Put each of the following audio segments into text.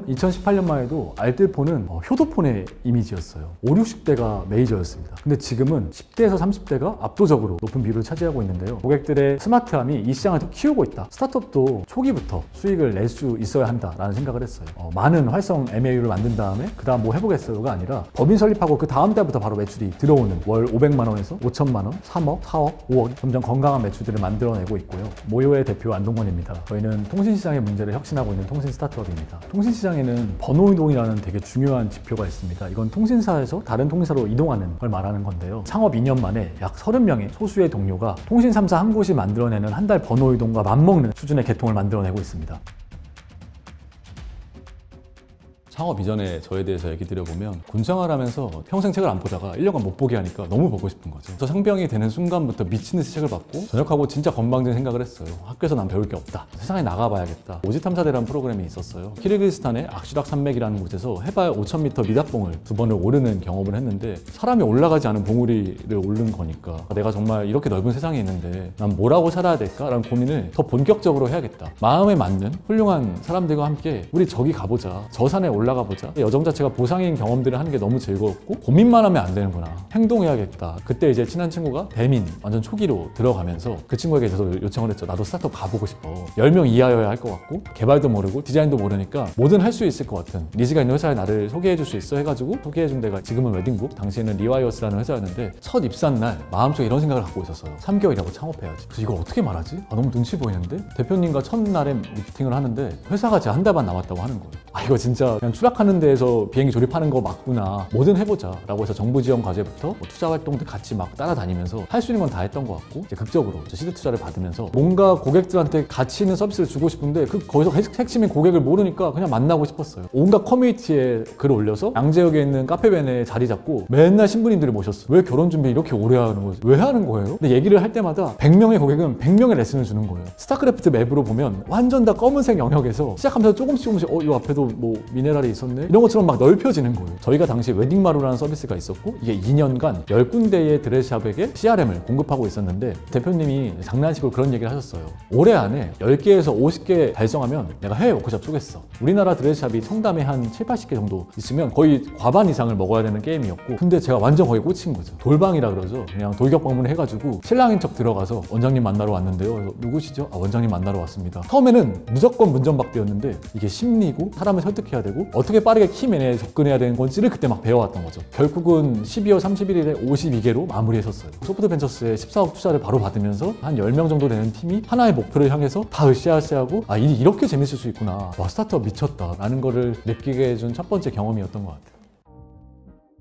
2018년만 해도 알뜰폰은 효도폰의 이미지였어요. 5, 60대가 메이저였습니다. 근데 지금은 10대에서 30대가 압도적으로 높은 비율을 차지하고 있는데요. 고객들의 스마트함이 이 시장을 더 키우고 있다. 스타트업도 초기부터 수익을 낼 수 있어야 한다라는 생각을 했어요. 많은 활성 MAU를 만든 다음에 그 다음 뭐 해보겠어요가 아니라 법인 설립하고 그 다음 달부터 바로 매출이 들어오는 월 500만 원에서 5천만 원, 3억, 4억, 5억 점점 건강한 매출들을 만들어내고 있고요. 모요의 대표 안동건입니다. 저희는 통신시장의 문제를 혁신하고 있는 통신 스타트업입니다. 통신시장에는 번호 이동이라는 되게 중요한 지표가 있습니다. 이건 통신사에서 다른 통신사로 이동하는 걸 말하는 건데요. 창업 2년 만에 약 30명의 소수의 동료가 통신 3사 한 곳이 만들어내는 한 달 번호 이동과 맞먹는 수준의 개통을 만들어내고 있습니다. 창업 이전에 저에 대해서 얘기 드려보면 군생활 하면서 평생 책을 안 보다가 1년간 못 보게 하니까 너무 보고 싶은 거죠. 그래서 상병이 되는 순간부터 미친 듯이 책을 받고 전역하고 진짜 건방진 생각을 했어요. 학교에서 난 배울 게 없다. 세상에 나가봐야겠다. 오지탐사대라는 프로그램이 있었어요. 키르기스탄의 악시락 산맥이라는 곳에서 해발 5,000m 미닫봉을 2번을 오르는 경험을 했는데 사람이 올라가지 않은 봉우리를 오른 거니까 내가 정말 이렇게 넓은 세상에 있는데 난 뭐라고 살아야 될까라는 고민을 더 본격적으로 해야겠다. 마음에 맞는 훌륭한 사람들과 함께 우리 저기 가보자. 저 산에 올라가 보자. 여정 자체가 보상인 경험들을 하는 게 너무 즐거웠고 고민만 하면 안 되는구나. 행동해야겠다. 그때 이제 친한 친구가 배민 완전 초기로 들어가면서 그 친구에게 저도 요청을 했죠. 나도 스타트업 가보고 싶어. 10명 이하여야 할 것 같고 개발도 모르고 디자인도 모르니까 뭐든 할 수 있을 것 같은 니즈가 있는 회사에 나를 소개해 줄 수 있어 해가지고 소개해 준 데가 지금은 웨딩북, 당시에는 리와이어스라는 회사였는데 첫 입사한 날 마음속에 이런 생각을 갖고 있었어요. 3개월이라고 창업해야지. 그래서 이걸 어떻게 말하지? 너무 눈치 보이는데? 대표님과 첫날에 미팅을 하는데 회사가 제 한 달 반 남았다고 하는 거예요. 이거 진짜 그냥 추락하는 데에서 비행기 조립하는 거 맞구나. 뭐든 해보자 라고 해서 정부 지원 과제부터 투자 활동들 같이 막 따라다니면서 할 수 있는 건 다 했던 것 같고 이제 극적으로 시드 투자를 받으면서 뭔가 고객들한테 가치 있는 서비스를 주고 싶은데 거기서 핵심인 고객을 모르니까 그냥 만나고 싶었어요. 온갖 커뮤니티에 글을 올려서 양재역에 있는 카페벤에 자리 잡고 맨날 신부님들을 모셨어요. 왜 결혼 준비 이렇게 오래 하는 거지? 왜 하는 거예요? 근데 얘기를 할 때마다 100명의 고객은 100명의 레슨을 주는 거예요. 스타크래프트 맵으로 보면 완전 다 검은색 영역에서 시작하면서 조금씩 이 앞에도 뭐 미네랄이 있었네? 이런 것처럼 막 넓혀지는 거예요. 저희가 당시 웨딩마루라는 서비스가 있었고 이게 2년간 10군데의 드레스샵에게 CRM을 공급하고 있었는데 대표님이 장난식으로 그런 얘기를 하셨어요. 올해 안에 10개에서 50개 달성하면 내가 해외 워크숍 쏘겠어. 우리나라 드레스샵이 청담에 한 7, 80개 정도 있으면 거의 과반 이상을 먹어야 되는 게임이었고 근데 제가 완전 거기 꽂힌 거죠. 돌방이라 그러죠. 그냥 돌격 방문을 해가지고 신랑인 척 들어가서 원장님 만나러 왔는데요. 그래서 누구시죠? 원장님 만나러 왔습니다. 처음에는 무조건 문전박대였는데 이게 심리고 사람을 설득해야 되고 어떻게 빠르게 키 매니에 접근해야 되는 건지를 그때 막 배워왔던 거죠. 결국은 12월 31일에 52개로 마무리했었어요. 소프트벤처스에 14억 투자를 바로 받으면서 한 10명 정도 되는 팀이 하나의 목표를 향해서 다 으쌰으쌰하고 일이 이렇게 재밌을 수 있구나. 와, 스타트업 미쳤다 라는 거를 느끼게 해준 첫 번째 경험이었던 것 같아요.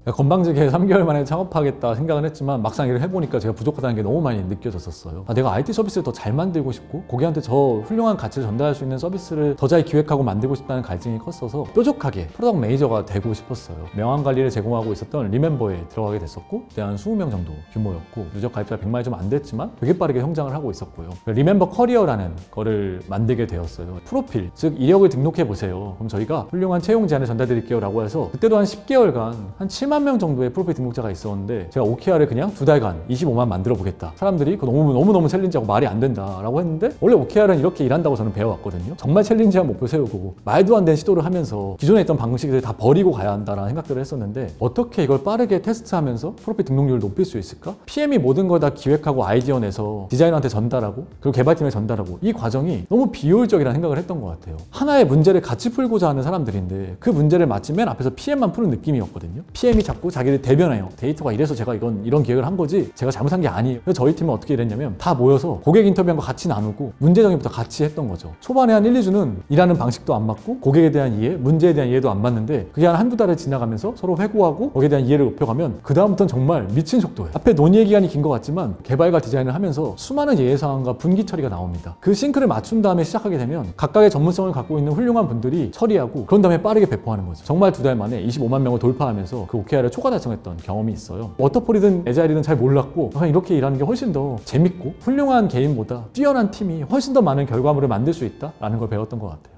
건방지게 3개월 만에 창업하겠다 생각은 했지만 막상 일을 해보니까 제가 부족하다는 게 너무 많이 느껴졌었어요. 내가 IT 서비스를 더 잘 만들고 싶고 고객한테 더 훌륭한 가치를 전달할 수 있는 서비스를 더 잘 기획하고 만들고 싶다는 갈증이 컸어서 뾰족하게 프로덕트 매니저가 되고 싶었어요. 명함 관리를 제공하고 있었던 리멤버에 들어가게 됐었고 그때 한 20명 정도 규모였고 누적 가입자 100만이 좀 안 됐지만 되게 빠르게 성장을 하고 있었고요. 리멤버 커리어라는 거를 만들게 되었어요. 프로필, 즉 이력을 등록해 보세요. 그럼 저희가 훌륭한 채용 제안을 전달드릴게요 라고 해서 그때도 한 10개월간 한 7만 명 정도의 프로필 등록자가 있었는데 제가 OKR을 그냥 2달간 25만 만들어 보겠다. 사람들이 그거 너무너무 챌린지하고 말이 안 된다 라고 했는데 원래 OKR은 이렇게 일한다고 저는 배워왔거든요. 정말 챌린지한 목표 세우고 말도 안 되는 시도를 하면서 기존에 있던 방식들을 다 버리고 가야 한다라는 생각들을 했었는데 어떻게 이걸 빠르게 테스트하면서 프로필 등록률을 높일 수 있을까? PM이 모든 걸 다 기획하고 아이디어 내서 디자이너한테 전달하고 그리고 개발팀에 전달하고 이 과정이 너무 비효율적이라는 생각을 했던 것 같아요. 하나의 문제를 같이 풀고자 하는 사람들인데 그 문제를 마치 맨 앞에서 PM만 푸는 느낌이었거든요. PM이 자꾸 자기를 대변해요. 데이터가 이래서 제가 이런 기획을 한 거지 제가 잘못한 게 아니에요. 그래서 저희 팀은 어떻게 이랬냐면 다 모여서 고객 인터뷰한 거 같이 나누고 문제 정의부터 같이 했던 거죠. 초반에 한 1, 2주는 일하는 방식도 안 맞고 고객에 대한 이해, 문제에 대한 이해도 안 맞는데 그게 한 한두 달을 지나가면서 서로 회고하고 거기에 대한 이해를 높여가면 그 다음부터는 정말 미친 속도예요. 앞에 논의의 기간이 긴 것 같지만 개발과 디자인을 하면서 수많은 예외사항과 분기 처리가 나옵니다. 그 싱크를 맞춘 다음에 시작하게 되면 각각의 전문성을 갖고 있는 훌륭한 분들이 처리하고 그런 다음에 빠르게 배포하는 거죠. 정말 2달 만에 25만 명을 돌파하면서 그 OKR을 초과 달성했던 경험이 있어요. 워터폴이든 에자일이든 잘 몰랐고 이렇게 일하는 게 훨씬 더 재밌고 훌륭한 개인보다 뛰어난 팀이 훨씬 더 많은 결과물을 만들 수 있다라는 걸 배웠던 것 같아요.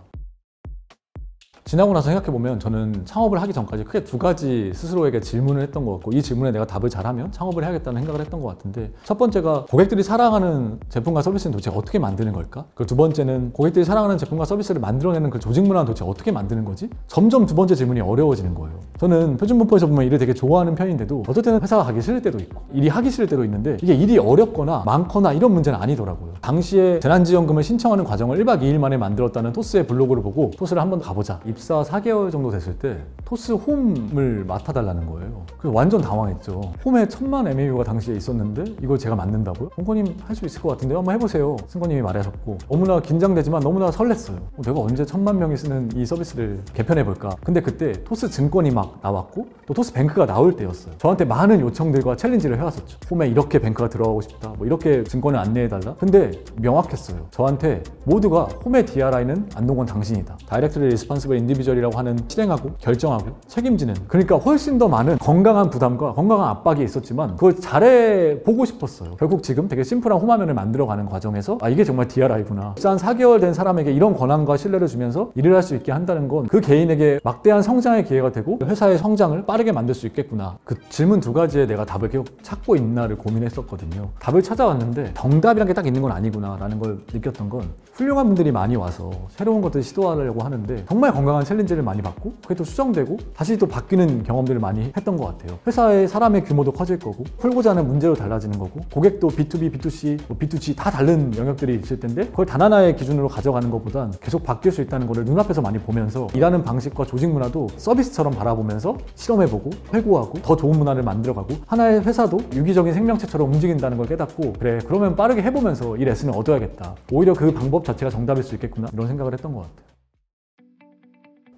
지나고 나서 생각해보면 저는 창업을 하기 전까지 크게 두 가지 스스로에게 질문을 했던 것 같고, 이 질문에 내가 답을 잘하면 창업을 해야겠다는 생각을 했던 것 같은데, 첫 번째가 고객들이 사랑하는 제품과 서비스는 도대체 어떻게 만드는 걸까? 그리고 두 번째는 고객들이 사랑하는 제품과 서비스를 만들어내는 그 조직 문화는 도대체 어떻게 만드는 거지? 점점 두 번째 질문이 어려워지는 거예요. 저는 표준문법에서 보면 일을 되게 좋아하는 편인데도 어떨 때는 회사가 가기 싫을 때도 있고 일이 하기 싫을 때도 있는데, 이게 일이 어렵거나 많거나 이런 문제는 아니더라고요. 당시에 재난지원금을 신청하는 과정을 1박 2일 만에 만들었다는 토스의 블로그를 보고 토스를 한번 가보자. 입사 4개월 정도 됐을 때 토스 홈을 맡아달라는 거예요. 그래서 완전 당황했죠. 홈에 1000만 MAU가 당시에 있었는데 이걸 제가 맡는다고요? 홍보님 할 수 있을 것 같은데 한번 해보세요. 승권님이 말하셨고, 너무나 긴장되지만 너무나 설렜어요. 내가 언제 1000만 명이 쓰는 이 서비스를 개편해볼까? 근데 그때 토스 증권이 막 나왔고 또 토스 뱅크가 나올 때였어요. 저한테 많은 요청들과 챌린지를 해왔었죠. 홈에 이렇게 뱅크가 들어가고 싶다, 뭐 이렇게 증권을 안내해달라. 근데 명확했어요. 저한테 모두가 홈의 DRI는 안동건 당신이다, 다이렉트리 리스폰시블 인디비주얼이라고 하는 실행하고 결정하고 책임지는, 그러니까 훨씬 더 많은 건강한 부담과 건강한 압박이 있었지만 그걸 잘해보고 싶었어요. 결국 지금 되게 심플한 홈화면을 만들어가는 과정에서 이게 정말 DRI구나, 한 4개월 된 사람에게 이런 권한과 신뢰를 주면서 일을 할 수 있게 한다는 건 그 개인에게 막대한 성장의 기회가 되고 회사의 성장을 빠르게 만들 수 있겠구나. 그 질문 두 가지에 내가 답을 계속 찾고 있나를 고민했었거든요. 답을 찾아왔는데 정답이란 게 딱 있는 건 아니구나 라는 걸 느꼈던 건, 훌륭한 분들이 많이 와서 새로운 것들을 시도하려고 하는데 정말 건강한 챌린지를 많이 받고 그게 또 수정되고 다시 또 바뀌는 경험들을 많이 했던 것 같아요. 회사의 사람의 규모도 커질 거고 풀고자 하는 문제도 달라지는 거고 고객도 B2B, B2C, B2G 다 다른 영역들이 있을 텐데 그걸 단 하나의 기준으로 가져가는 것보단 계속 바뀔 수 있다는 거를 눈앞에서 많이 보면서 일하는 방식과 조직 문화도 서비스처럼 바라보면서 실험해보고 회고하고 더 좋은 문화를 만들어가고 하나의 회사도 유기적인 생명체처럼 움직인다는 걸 깨닫고, 그래 그러면 빠르게 해보면서 이 레슨을 얻어야겠다, 오히려 그 방법 자체가 정답일 수 있겠구나, 이런 생각을 했던 것 같아요.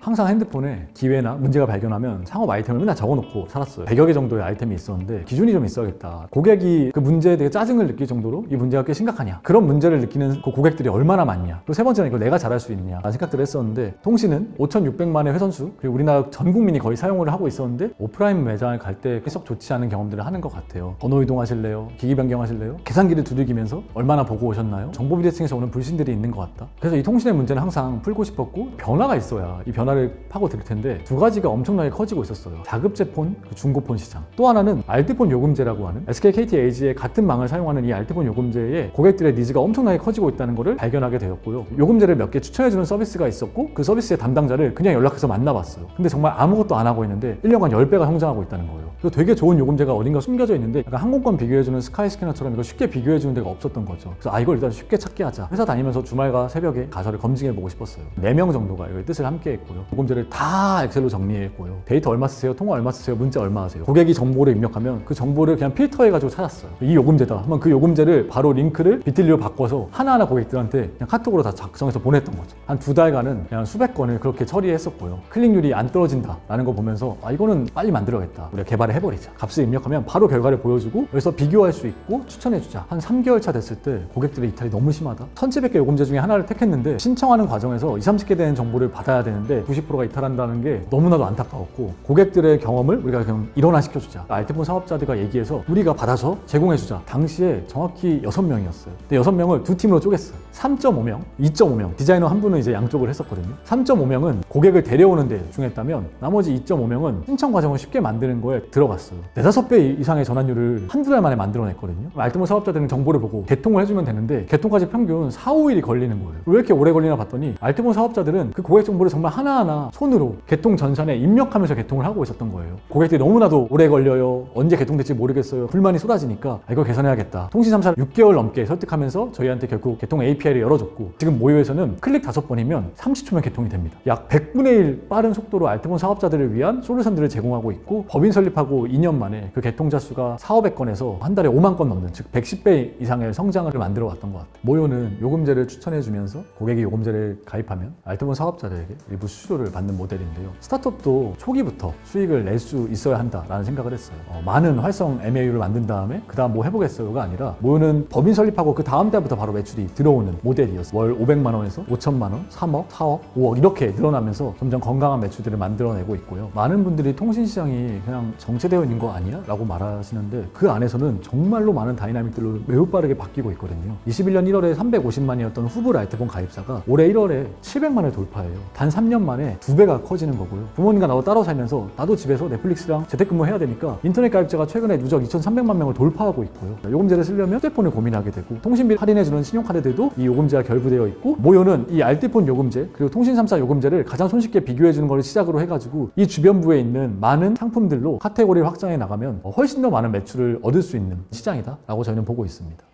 항상 핸드폰에 기회나 문제가 발견하면 창업 아이템을 맨날 적어놓고 살았어요. 100여 개 정도의 아이템이 있었는데 기준이 좀 있어야겠다. 고객이 그 문제에 대해 짜증을 느낄 정도로 이 문제가 꽤 심각하냐, 그런 문제를 느끼는 그 고객들이 얼마나 많냐, 또 세 번째는 이걸 내가 잘할 수 있느냐 라는 생각들을 했었는데, 통신은 5,600만의 회선수, 그리고 우리나라 전 국민이 거의 사용을 하고 있었는데 오프라인 매장을 갈 때 썩 좋지 않은 경험들을 하는 것 같아요. 번호 이동하실래요? 기기 변경하실래요? 계산기를 두들기면서 얼마나 보고 오셨나요? 정보비대칭에서 오는 불신들이 있는 것 같다. 그래서 이 통신의 문제는 항상 풀고 싶었고, 변화가 있어야 이 변화를 파고들 텐데 두 가지가 엄청나게 커지고 있었어요. 자급제폰, 중고폰 시장. 또 하나는 알뜰폰 요금제라고 하는 SK, KT, LG의 같은 망을 사용하는 이 알뜰폰 요금제에 고객들의 니즈가 엄청나게 커지고 있다는 것을 발견하게 되었고요. 요금제를 몇 개 추천해주는 서비스가 있었고 그 서비스의 담당자를 그냥 연락해서 만나봤어요. 근데 정말 아무것도 안 하고 있는데 1년간 10배가 성장하고 있다는 거예요. 그래서 되게 좋은 요금제가 어딘가 숨겨져 있는데 약간 항공권 비교해주는 스카이스캐너처럼 이거 쉽게 비교해주는 데가 없었던 거죠. 그래서 이걸 일단 쉽게 찾게 하자. 회사 다니면서 주말과 새벽에 가서를 검증해보고 싶었어요. 4명 정도가 이걸 뜻을 함께 했고요. 요금제를 다 엑셀로 정리했고요. 데이터 얼마 쓰세요? 통화 얼마 쓰세요? 문자 얼마 하세요? 고객이 정보를 입력하면 그 정보를 그냥 필터해가지고 찾았어요. 이 요금제다 하면 그 요금제를 바로 링크를 비틀리로 바꿔서 하나하나 고객들한테 그냥 카톡으로 다 작성해서 보냈던 거죠. 한 2달간은 그냥 수백 건을 그렇게 처리했었고요. 클릭률이 안 떨어진다라는 거 보면서 이거는 빨리 만들어야겠다. 우리가 개발을 해버리자. 값을 입력하면 바로 결과를 보여주고 여기서 비교할 수 있고 추천해주자. 한 3개월 차 됐을 때 고객들의 이탈이 너무 심하다. 1700개 요금제 중에 하나를 택했는데 신청하는 과정에서 20-30개 되는 정보를 받아야 되는데 90%가 이탈한다는 게 너무나도 안타까웠고, 고객들의 경험을 우리가 그냥 일원화시켜주자. 알뜰폰 사업자들과 얘기해서 우리가 받아서 제공해주자. 당시에 정확히 6명이었어요. 근데 6명을 두 팀으로 쪼갰어요. 3.5명, 2.5명. 디자이너 한 분은 이제 양쪽을 했었거든요. 3.5명은 고객을 데려오는 데 집중했다면 나머지 2.5명은 신청 과정을 쉽게 만드는 거에 들어갔어요. 4-5배 이상의 전환율을 한두 달 만에 만들어냈거든요. 알뜰폰 사업자들은 정보를 보고 개통을 해주면 되는데 개통까지 평균 4-5일이 걸리는 거예요. 왜 이렇게 오래 걸리나 봤더니 알뜰폰 사업자들은 그 고객 정보를 정말 하나하나 손으로 개통 전산에 입력하면서 개통을 하고 있었던 거예요. 고객들이 너무나도 오래 걸려요, 언제 개통될지 모르겠어요, 불만이 쏟아지니까 이거 개선해야겠다. 통신 3사를 6개월 넘게 설득하면서 저희한테 결국 개통 API를 열어줬고, 지금 모요에서는 클릭 5번이면 30초면 개통이 됩니다. 약 100분의 1 빠른 속도로 알뜰폰 사업자들을 위한 솔루션들을 제공하고 있고, 법인 설립하고 2년 만에 그 개통자 수가 4,500건에서 한 달에 5만 건 넘는, 즉 110배 이상의 성장을 만들어 왔던 것 같아요. 모요는 요금제를 추천해주면서 고객이 요금제를 가입하면 알뜰폰 사업자들에게 일부 수수료를 받는 모델인데요. 스타트업도 초기부터 수익을 낼 수 있어야 한다라는 생각을 했어요. 많은 활성 MAU를 만든 다음에 그 다음 뭐 해보겠어요가 아니라, 모요는 법인 설립하고 그 다음 달부터 바로 매출이 들어오는 모델이었어요. 월 500만 원에서 5천만 원, 3억, 4억, 5억 이렇게 늘어나면서 점점 건강한 매출들을 만들어내고 있고요. 많은 분들이 통신시장이 그냥 정체되어 있는 거 아니야? 라고 말하시는데 그 안에서는 정말로 많은 다이나믹들로 매우 빠르게 바뀌고 있거든요. 21년 1월에 350만이었던 후불 알뜰폰 가입사가 올해 1월에 700만을 돌파해요. 단 3년 만에 만에 2배가 커지는 거고요. 부모님과 나도 따로 살면서 나도 집에서 넷플릭스랑 재택근무 해야 되니까 인터넷 가입자가 최근에 누적 2,300만 명을 돌파하고 있고요. 요금제를 쓰려면 휴대폰을 고민하게 되고 통신비 할인해주는 신용카드들도 이 요금제가 결부되어 있고 모요는 이 알뜰폰 요금제 그리고 통신 3사 요금제를 가장 손쉽게 비교해주는 걸 시작으로 해가지고 이 주변부에 있는 많은 상품들로 카테고리를 확장해 나가면 훨씬 더 많은 매출을 얻을 수 있는 시장이다 라고 저희는 보고 있습니다.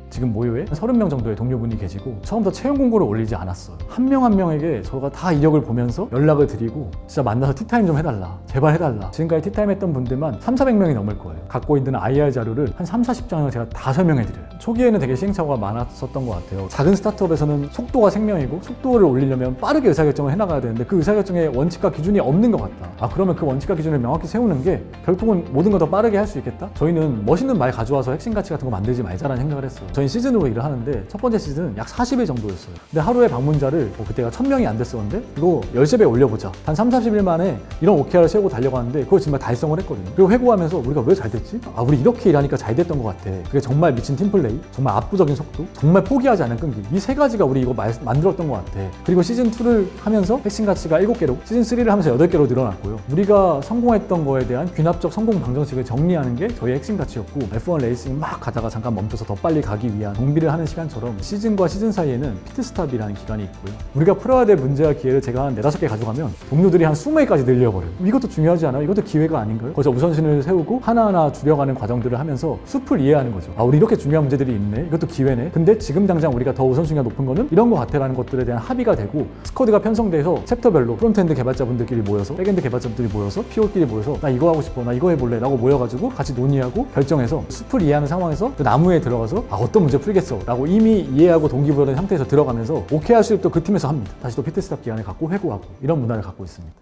지금 모요에 30명 정도의 동료분이 계시고 처음부터 채용 공고를 올리지 않았어요. 한 명 한 명에게 저가 다 이력을 보면서 연락을 드리고 진짜 만나서 티타임 좀 해달라, 제발 해달라. 지금까지 티타임 했던 분들만 300~400명이 넘을 거예요. 갖고 있는 IR 자료를 한 30~40장을 제가 다 설명해드려요. 초기에는 되게 시행착오가 많았었던 것 같아요. 작은 스타트업에서는 속도가 생명이고 속도를 올리려면 빠르게 의사결정을 해나가야 되는데 그 의사결정에 원칙과 기준이 없는 것 같다. 그러면 그 원칙과 기준을 명확히 세우는 게 결국은 모든 걸 더 빠르게 할 수 있겠다? 저희는 멋있는 말 가져와서 핵심 가치 같은 거 만들지 말자라는 생각을 했어요. 저희는 시즌으로 일을 하는데 첫 번째 시즌은 약 40일 정도였어요. 근데 하루에 방문자를 그때가 1000명이 안 됐었는데 이거 13배 올려보자. 한 3~40일 만에 이런 OKR을 세우고 달려가는데 그걸 정말 달성을 했거든요. 그리고 회고하면서 우리가 왜 잘 됐지? 우리 이렇게 일하니까 잘 됐던 것 같아. 그게 정말 미친 팀플레이, 정말 압도적인 속도, 정말 포기하지 않은 끈기. 이 세 가지가 우리 이거 만들었던 것 같아. 그리고 시즌2를 하면서 핵심 가치가 7개로, 시즌3를 하면서 8개로 늘어났고요. 우리가 성공했던 거에 대한 귀납적 성공 방정식을 정리하는 게 저희 핵심 가치였고 F1 레이싱 막 가다가 잠깐 멈춰서 더 빨리 가기 위한 정비를 하는 시간처럼 시즌과 시즌 사이에는 피트스탑이라는 기간이 있고요. 우리가 풀어야 될 문제와 기회를 제가 한 4~5개 가져가면 동료들이 한 20개까지 늘려버려요. 이것도 중요하지 않아요? 이것도 기회가 아닌가요? 거기서 우선순위를 세우고 하나하나 줄여가는 과정들을 하면서 숲을 이해하는 거죠. 우리 이렇게 중요한 문제들이 있네. 이것도 기회네. 근데 지금 당장 우리가 더 우선순위가 높은 거는 이런 거 같아라는 것들에 대한 합의가 되고 스쿼드가 편성돼서 챕터별로 프론트엔드 개발자분들끼리 모여서 백엔드 개발자분들이 모여서 PO끼리 모여서 나 이거 하고 싶어, 나 이거 해볼래 라고 모여가지고 같이 논의하고 결정해서 숲을 이해하는 상황에서 그 나무에 들어가서 어떤 문제 풀겠어 라고 이미 이해하고 동기부여된 상태에서 들어가면서 OKR 수립도 그 팀에서 합니다. 다시 또 피트스탑 기간을 갖고 회고하고 이런 문화를 갖고 있습니다.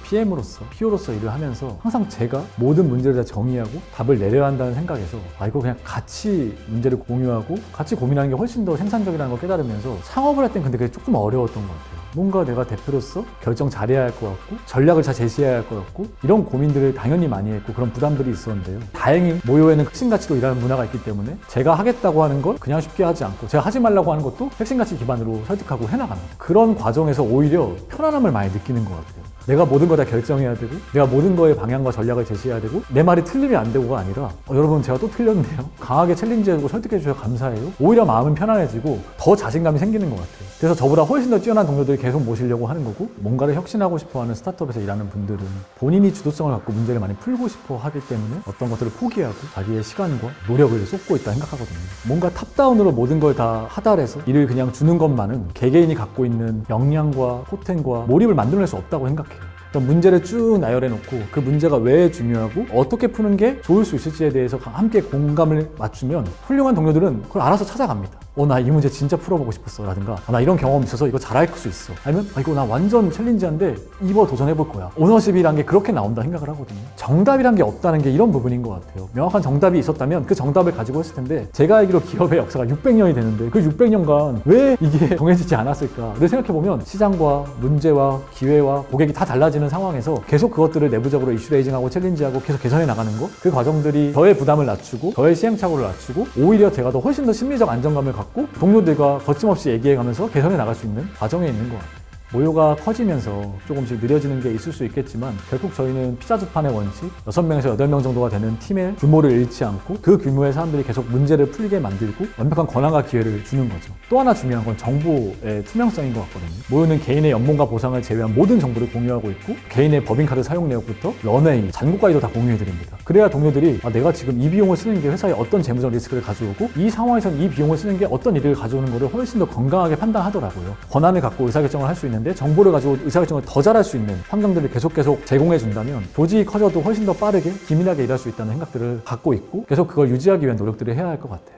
PM으로서, PO로서 일을 하면서 항상 제가 모든 문제를 다 정의하고 답을 내려야 한다는 생각에서 이거 그냥 같이 문제를 공유하고 같이 고민하는 게 훨씬 더 생산적이라는 걸 깨달으면서 창업을 할 땐 근데 그게 조금 어려웠던 것 같아요. 뭔가 내가 대표로서 결정 잘해야 할 것 같고 전략을 잘 제시해야 할 것 같고 이런 고민들을 당연히 많이 했고 그런 부담들이 있었는데요. 다행히 모요에는 핵심가치로 일하는 문화가 있기 때문에 제가 하겠다고 하는 걸 그냥 쉽게 하지 않고 제가 하지 말라고 하는 것도 핵심가치 기반으로 설득하고 해나갑니다. 그런 과정에서 오히려 편안함을 많이 느끼는 것 같아요. 내가 모든 거 다 결정해야 되고 내가 모든 거의 방향과 전략을 제시해야 되고 내 말이 틀리면 안 되고가 아니라 여러분 제가 또 틀렸네요. 강하게 챌린지해주고 설득해 주셔서 감사해요. 오히려 마음은 편안해지고 더 자신감이 생기는 것 같아요. 그래서 저보다 훨씬 더 뛰어난 동료들이 계속 모시려고 하는 거고 뭔가를 혁신하고 싶어하는 스타트업에서 일하는 분들은 본인이 주도성을 갖고 문제를 많이 풀고 싶어 하기 때문에 어떤 것들을 포기하고 자기의 시간과 노력을 쏟고 있다 생각하거든요. 뭔가 탑다운으로 모든 걸 다 하달해서 일을 그냥 주는 것만은 개개인이 갖고 있는 역량과 포텐과 몰입을 만들어낼 수 없다고 생각해요. 문제를 쭉 나열해놓고 그 문제가 왜 중요하고 어떻게 푸는 게 좋을 수 있을지에 대해서 함께 공감을 맞추면 훌륭한 동료들은 그걸 알아서 찾아갑니다. 나 이 문제 진짜 풀어보고 싶었어 라든가 나 이런 경험 있어서 이거 잘할 수 있어. 아니면 이거 나 완전 챌린지한데 이거 도전해볼 거야. 오너십이란 게 그렇게 나온다 생각을 하거든요. 정답이란 게 없다는 게 이런 부분인 것 같아요. 명확한 정답이 있었다면 그 정답을 가지고 했을 텐데 제가 알기로 기업의 역사가 600년이 되는데 그 600년간 왜 이게 정해지지 않았을까를 생각해보면 시장과 문제와 기회와 고객이 다 달라지는 상황에서 계속 그것들을 내부적으로 이슈 레이징하고 챌린지하고 계속 개선해 나가는 거 그 과정들이 저의 부담을 낮추고 저의 시행착오를 낮추고 오히려 제가 더 훨씬 더 심리적 안정감을 갖고 동료들과 거침없이 얘기해가면서 개선해 나갈 수 있는 과정에 있는 것 같아요. 모요가 커지면서 조금씩 느려지는 게 있을 수 있겠지만 결국 저희는 피자 두 판의 원칙 6명에서 8명 정도가 되는 팀의 규모를 잃지 않고 그 규모의 사람들이 계속 문제를 풀게 만들고 완벽한 권한과 기회를 주는 거죠. 또 하나 중요한 건 정보의 투명성인 것 같거든요. 모요는 개인의 연봉과 보상을 제외한 모든 정보를 공유하고 있고 개인의 법인카드 사용 내역부터 런웨이, 잔고까지도 다 공유해드립니다. 그래야 동료들이 내가 지금 이 비용을 쓰는 게 회사에 어떤 재무적 리스크를 가져오고 이 상황에서는 이 비용을 쓰는 게 어떤 일을 가져오는 것을 훨씬 더 건강하게 판단하더라고요. 권한을 갖고 의사결정을 할 수 있는데 정보를 가지고 의사결정을 더 잘할 수 있는 환경들을 계속 제공해 준다면 조직이 커져도 훨씬 더 빠르게 기민하게 일할 수 있다는 생각들을 갖고 있고 계속 그걸 유지하기 위한 노력들을 해야 할 것 같아요.